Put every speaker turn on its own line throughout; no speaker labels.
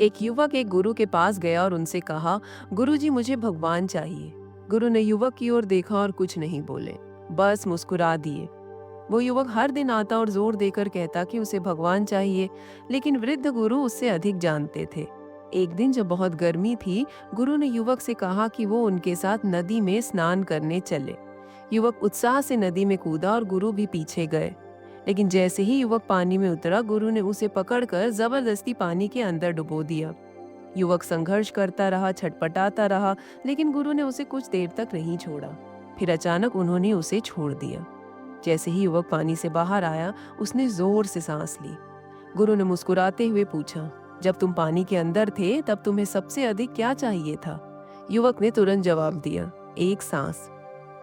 एक युवक एक गुरु के पास गया और उनसे कहा, गुरुजी मुझे भगवान चाहिए। गुरु ने युवक की ओर देखा और कुछ नहीं बोले, बस मुस्कुरा दिए। वो युवक हर दिन आता और जोर देकर कहता कि उसे भगवान चाहिए, लेकिन वृद्ध गुरु उससे अधिक जानते थे। एक दिन जब बहुत गर्मी थी, गुरु ने युवक से कहा कि वो उनके साथ नदी में स्नान करने चले। युवक उत्साह से नदी में कूदा और गुरु भी पीछे गए। लेकिन जैसे ही युवक पानी में उतरा, गुरु ने उसे पकड़कर जबरदस्ती पानी के अंदर डुबो दिया। युवक संघर्ष करता रहा, छटपटाता रहा, लेकिन गुरु ने उसे कुछ देर तक नहीं छोड़ा। फिर अचानक उन्होंने उसे छोड़ दिया। जैसे ही युवक पानी से बाहर आया, उसने जोर से सांस ली। गुरु ने मुस्कुराते हुए पूछा, जब तुम पानी के अंदर थे तब तुम्हें सबसे अधिक क्या चाहिए था? युवक ने तुरंत जवाब दिया, एक सांस।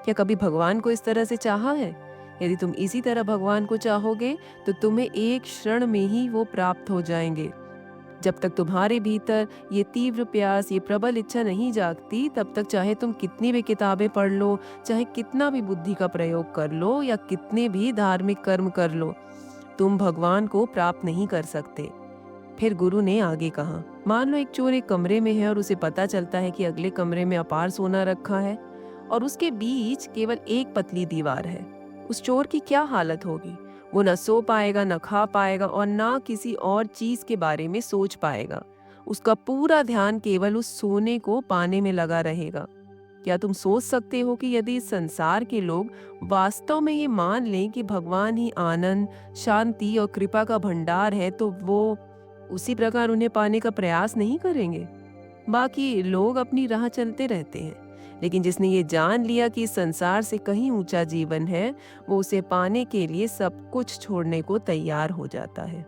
क्या कभी भगवान को इस तरह से चाहा है? यदि तुम इसी तरह भगवान को चाहोगे तो तुम्हें एक क्षण में ही वो प्राप्त हो जाएंगे। जब तक तुम्हारे भीतर ये तीव्र प्यास, ये प्रबल इच्छा नहीं जागती, तब तक चाहे तुम कितनी भी किताबें पढ़ लो, चाहे कितना भी बुद्धि का प्रयोग कर लो या कितने भी धार्मिक कर्म कर लो, तुम भगवान को प्राप्त नहीं कर सकते। फिर गुरु ने आगे कहा, मान लो एक चोर एक कमरे में है और उसे पता चलता है कि अगले कमरे में अपार सोना रखा है और उसके बीच केवल एक पतली दीवार है। उस चोर की क्या हालत होगी? वो न सो पाएगा, न खा पाएगा और न किसी और चीज के बारे में सोच पाएगा। उसका पूरा ध्यान केवल उस सोने को पाने में लगा रहेगा। क्या तुम सोच सकते हो कि यदि इस संसार के लोग वास्तव में ये मान लें कि भगवान ही आनंद, शांति और कृपा का भंडार है, तो वो उसी प्रकार उन्हें पाने का प्रयास नहीं करेंगे? बाकी लोग अपनी राह चलते रहते हैं, लेकिन जिसने ये जान लिया कि इस संसार से कहीं ऊंचा जीवन है, वो उसे पाने के लिए सब कुछ छोड़ने को तैयार हो जाता है।